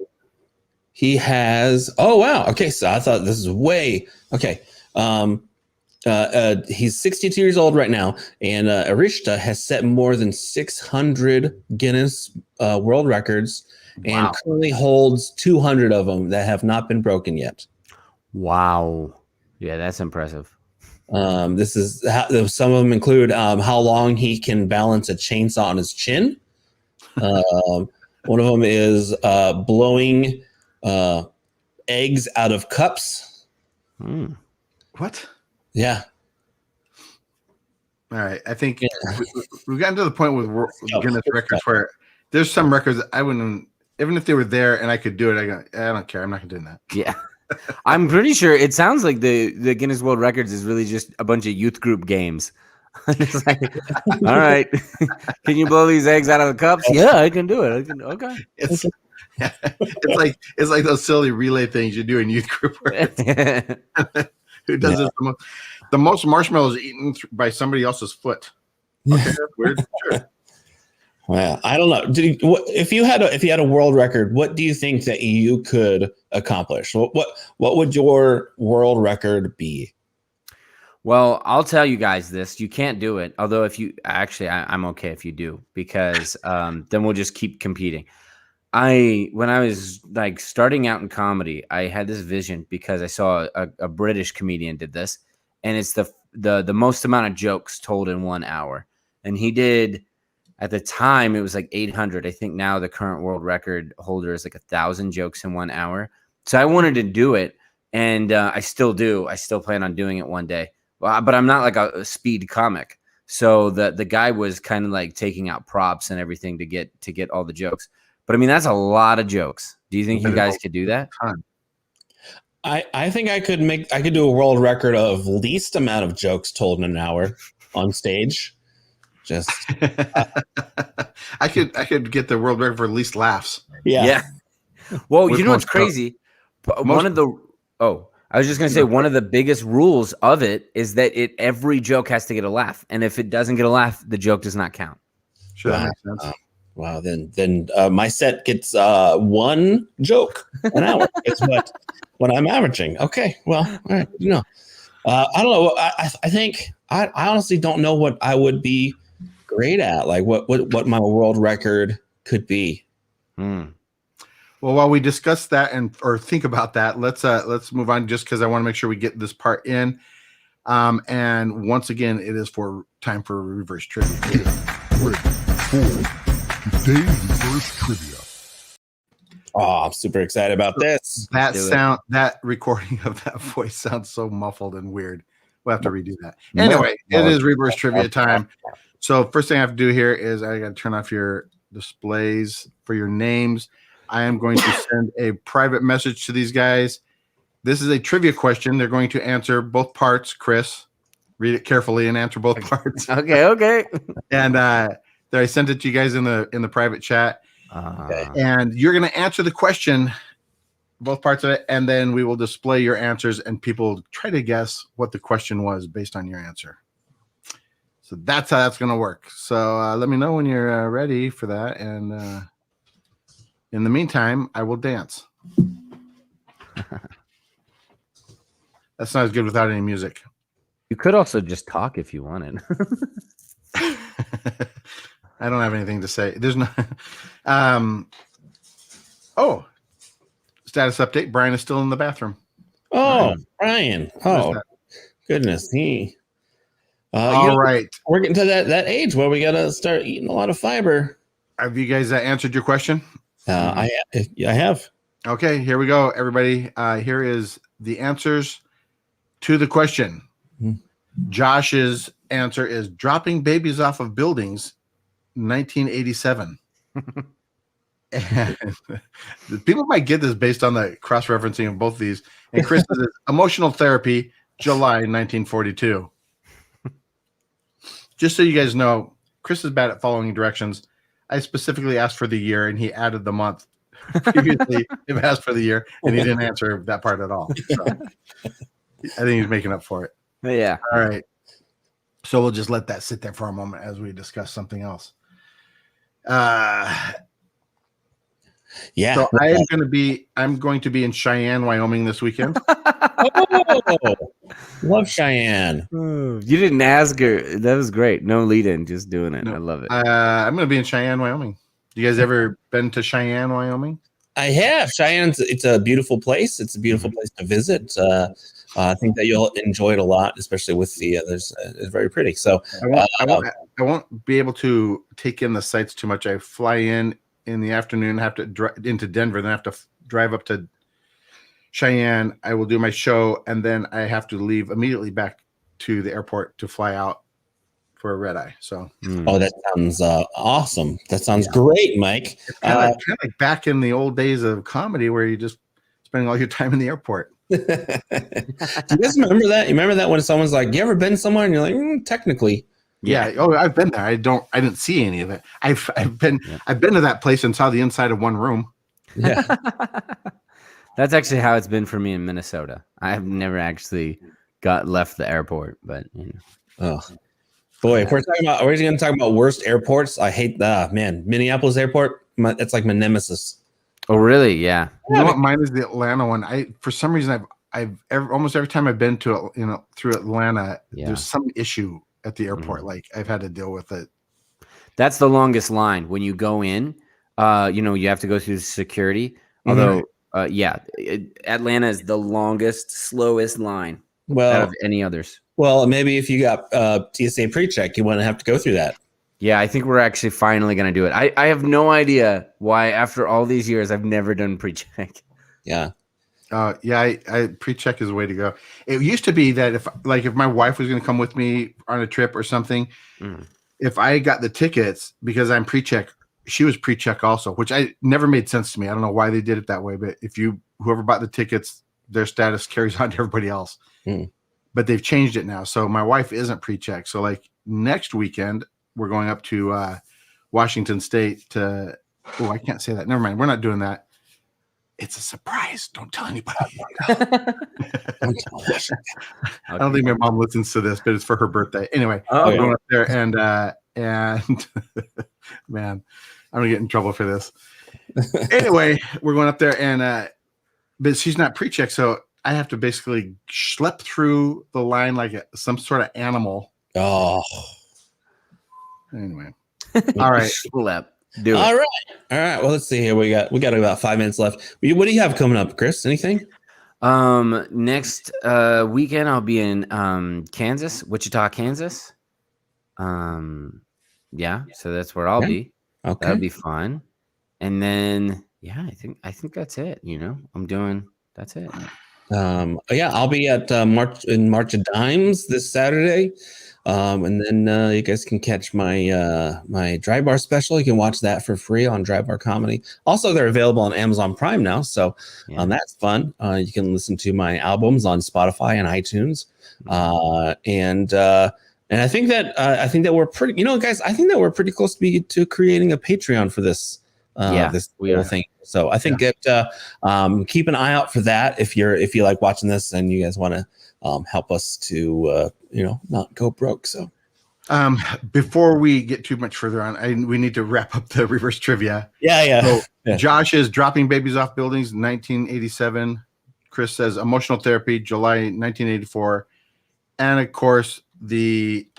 he has, oh wow. Okay, so I thought this is way okay. He's 62 years old right now, and Arishta has set more than 600 Guinness World Records, and currently holds 200 of them that have not been broken yet. Wow. Yeah, that's impressive. This is some of them include how long he can balance a chainsaw on his chin. One of them is blowing eggs out of cups. What? Yeah. All right. I think we've gotten to the point with Guinness records where there's some records I wouldn't, even if they were there and I could do it, I don't care. I'm not gonna do that. Yeah. I'm pretty sure it sounds like the Guinness World Records is really just a bunch of youth group games. It's like, all right, can you blow these eggs out of the cups? Yeah, I can do it. Okay. It's like those silly relay things you do in youth group. Who does this the most? The most marshmallows eaten by somebody else's foot. Okay, that's weird. Sure. Well, I don't know. If you had a world record, what do you think that you could accomplish? What would your world record be? Well, I'll tell you guys this: you can't do it. Although, if you actually, I'm okay if you do, because then we'll just keep competing. When I was like starting out in comedy, I had this vision because I saw a British comedian did this, and it's the most amount of jokes told in 1 hour, and he did. At the time, it was like 800. I think now the current world record holder is like 1,000 jokes in 1 hour. So I wanted to do it, and I still do. I still plan on doing it one day. But I'm not like a speed comic. So the guy was kind of like taking out props and everything to get all the jokes. But I mean, that's a lot of jokes. Do you think you guys could do that? I think I could do a world record of least amount of jokes told in an hour on stage. Just I could get the world record for least laughs. Yeah. Well, you know what's crazy? I was just gonna say one of the biggest rules of it is that every joke has to get a laugh, and if it doesn't get a laugh, the joke does not count. Sure, that makes sense. Wow. Then my set gets 1 joke an hour. It's what I'm averaging. Okay. Well, all right. I don't know. I think I honestly don't know what I would be great at, like what my world record could be. Well, while we discuss that or think about that, let's move on just because I want to make sure we get this part in. And once again, it is time for reverse trivia. Ready for today's reverse trivia. Oh, I'm super excited about this. That recording of that voice sounds so muffled and weird. We'll have to redo that. Anyway, it is reverse trivia time. So first thing I have to do here is I got to turn off your displays for your names. I am going to send a private message to these guys. This is a trivia question. They're going to answer both parts. Chris, read it carefully and answer both parts. Okay. And I sent it to you guys in the private chat. And you're going to answer the question, both parts of it, and then we will display your answers, and people try to guess what the question was based on your answer. So that's how that's going to work. So let me know when you're ready for that. And in the meantime, I will dance. That's not as good without any music. You could also just talk if you wanted. I don't have anything to say. There's no. Status update. Brian is still in the bathroom. Oh, Brian. Oh, goodness. All right. We're getting to that age where we got to start eating a lot of fiber. Have you guys answered your question? I have. Okay, here we go, everybody. Here is the answers to the question. Josh's answer is dropping babies off of buildings, 1987. And people might get this based on the cross-referencing of both of these. And Chris is emotional therapy, July 1942. Just so you guys know, Chris is bad at following directions. I specifically asked for the year, and he added the month. Previously, he asked for the year, and he didn't answer that part at all. So I think he's making up for it. Yeah. All right. So we'll just let that sit there for a moment as we discuss something else. Yeah. So I'm going to be in Cheyenne, Wyoming this weekend. Oh, love Cheyenne. You didn't ask her. That was great. No lead in, just doing it. No. I love it. I'm going to be in Cheyenne, Wyoming. You guys ever been to Cheyenne, Wyoming? I have. It's a beautiful place. It's a beautiful place to visit. I think that you'll enjoy it a lot, especially with the others. It's very pretty. So I won't be able to take in the sights too much. I fly in the afternoon, have to drive into Denver, then have to drive up to Cheyenne. I will do my show, and then I have to leave immediately back to the airport to fly out for a red eye. So, that sounds awesome. That sounds great, Mike. Kind of like back in the old days of comedy, where you just spending all your time in the airport. Do you guys remember that? You remember that when someone's like, "You ever been somewhere?" and you're like, "Technically." Yeah. Oh, I've been there. I didn't see any of it. I've been to that place and saw the inside of one room. Yeah. That's actually how it's been for me in Minnesota. I have never actually left the airport, but Oh boy, if we're going to talk about worst airports, I hate that, man. Minneapolis airport, it's like my nemesis. Oh, really? Yeah. You know what? Mine is the Atlanta one. For some reason, almost every time I've been to through Atlanta, there's some issue at the airport. Like I've had to deal with it. That's the longest line when you go in. You have to go through security. Although, Atlanta is the longest, slowest line out of any others. Well, maybe if you got TSA pre-check, you wouldn't have to go through that. Yeah, I think we're actually finally going to do it. I have no idea why, after all these years, I've never done pre-check. Yeah. I pre-check is the way to go. It used to be that if my wife was going to come with me on a trip or something, if I got the tickets because I'm pre-check, she was pre-check also, which I never made sense to me. I don't know why they did it that way, but whoever bought the tickets, their status carries on to everybody else. But they've changed it now. So my wife isn't pre-check. So like next weekend, we're going up to Washington State to. Oh, I can't say that. Never mind. We're not doing that. It's a surprise. Don't tell anybody. I don't think my mom listens to this, but it's for her birthday. Anyway, we're going up there and man, I'm gonna get in trouble for this. Anyway, we're going up there and but she's not pre-checked, so I have to basically schlep through the line like some sort of animal. Oh. Anyway. All right. Schlep. Do it. All right. Well, let's see here. We got about 5 minutes left. What do you have coming up, Chris? Anything? Next weekend I'll be in Kansas, Wichita, Kansas. Yeah, so that's where I'll be. Okay. That'll be fun. And then I think that's it. That's it. I'll be at March of Dimes this Saturday. And then you guys can catch my my Dry Bar special. You can watch that for free on Dry Bar Comedy. Also, they're available on Amazon Prime now, so that's fun. You can listen to my albums on Spotify and iTunes. And I think that we're pretty, guys. I think that we're pretty close to creating a Patreon for this. This whole thing. So I think that keep an eye out for that if you like watching this and you guys want to help us to not go broke. So before we get too much further on, we need to wrap up the reverse trivia. So, Josh is dropping babies off buildings 1987. Chris says emotional therapy July 1984, and of course the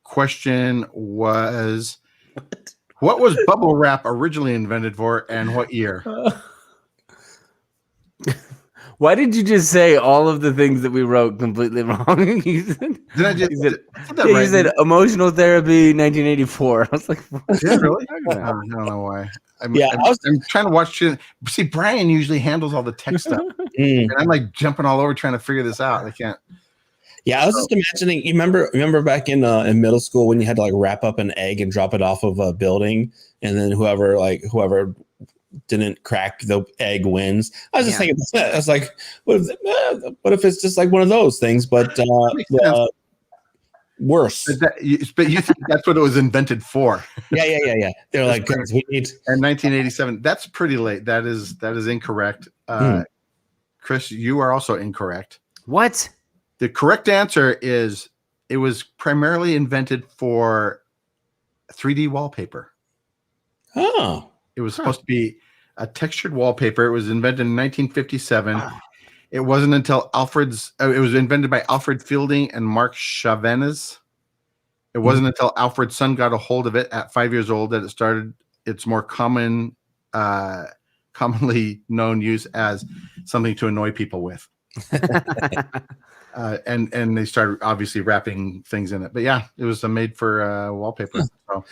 question was. What was bubble wrap originally invented for, and what year? Why did you just say all of the things that we wrote completely wrong? You said emotional therapy 1984. I was like, yeah, really? I don't know why. I'm trying to watch. See, Brian usually handles all the tech stuff, and I'm like jumping all over trying to figure this out. I can't. Yeah, I was just imagining. You remember back in middle school when you had to like wrap up an egg and drop it off of a building, and then whoever didn't crack the egg wins. I was just thinking, I was like, what if it's just like one of those things, but worse? But you think that's what it was invented for? Yeah. They're like, guys, we need. And 1987. That's pretty late. That is incorrect. Chris, you are also incorrect. What? The correct answer is it was primarily invented for 3D wallpaper. Oh. It was supposed to be a textured wallpaper. It was invented in 1957. It wasn't until it was invented by Alfred Fielding and Mark Chavannes. It wasn't until Alfred's son got a hold of it at 5 years old that it started its more commonly known use as something to annoy people with. And they started obviously wrapping things in it, but yeah, it was made for wallpaper. So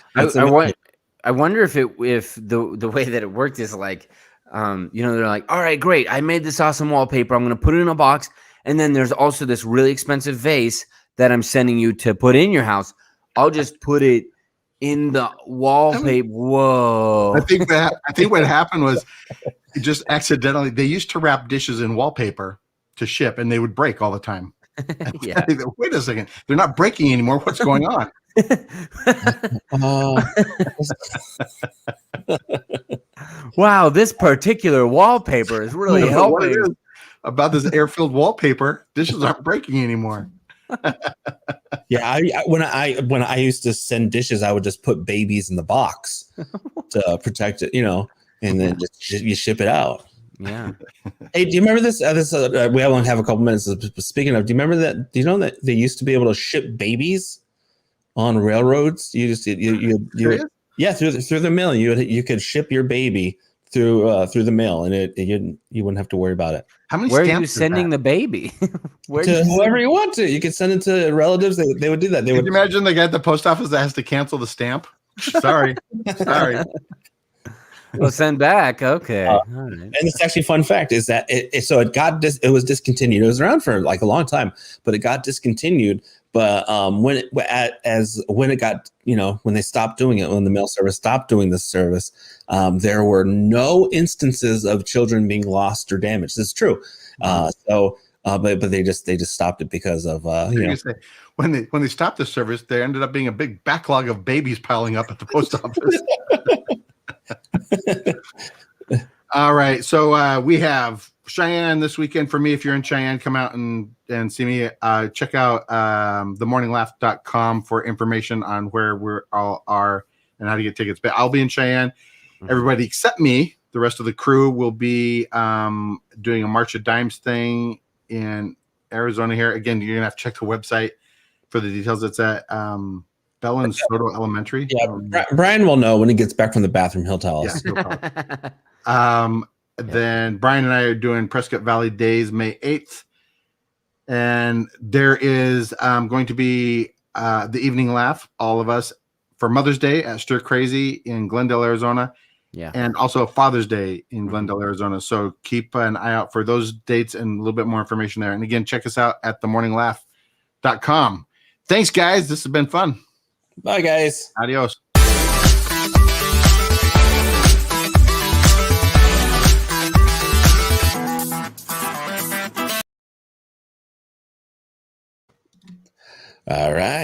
I wonder if the way that it worked is like, they're like, all right, great, I made this awesome wallpaper. I'm going to put it in a box, and then there's also this really expensive vase that I'm sending you to put in your house. I'll just put it in the wallpaper. Whoa! I think what happened was just accidentally they used to wrap dishes in wallpaper to ship, and they would break all the time. Yeah. Wait a second, they're not breaking anymore. What's going on? Wow, this particular wallpaper is really helping. About this air-filled wallpaper, dishes aren't breaking anymore. Yeah, when I used to send dishes, I would just put babies in the box to protect it, and then you ship it out. Yeah. Hey, do you remember this? We only have a couple minutes. Speaking of, do you remember that? Do you know that they used to be able to ship babies on railroads? You through the mail. You could ship your baby through the mail, and you wouldn't have to worry about it. How many? Where are you sending the baby? To whoever you want to. You can send it to relatives. They would do that. They would imagine the guy at the post office that has to cancel the stamp. Sorry. Well, send back. Okay. All right. And it's actually a fun fact is that it was discontinued. It was around for like a long time, but it got discontinued. But when they stopped doing it, when the mail service stopped doing this service, there were no instances of children being lost or damaged. This is true. But they just stopped it because of when they stopped the service, there ended up being a big backlog of babies piling up at the post office. All right, so we have Cheyenne this weekend. For me, if you're in Cheyenne, come out and see me. Check out themorninglaugh.com for information on where we all are and how to get tickets. But I'll be in Cheyenne. Everybody except me, the rest of the crew, will be doing a March of Dimes thing in Arizona here. Again, you're gonna have to check the website for the details. It's at Bell and Soto Elementary. Yeah, Brian will know when he gets back from the bathroom. He'll tell us. Yeah, no problem. Then Brian and I are doing Prescott Valley Days May 8th. And there is going to be the evening laugh, all of us, for Mother's Day at Stir Crazy in Glendale, Arizona. Yeah. And also Father's Day in Glendale, Arizona. So keep an eye out for those dates and a little bit more information there. And again, check us out at themorninglaugh.com. Thanks, guys. This has been fun. Bye, guys. Adios. All right.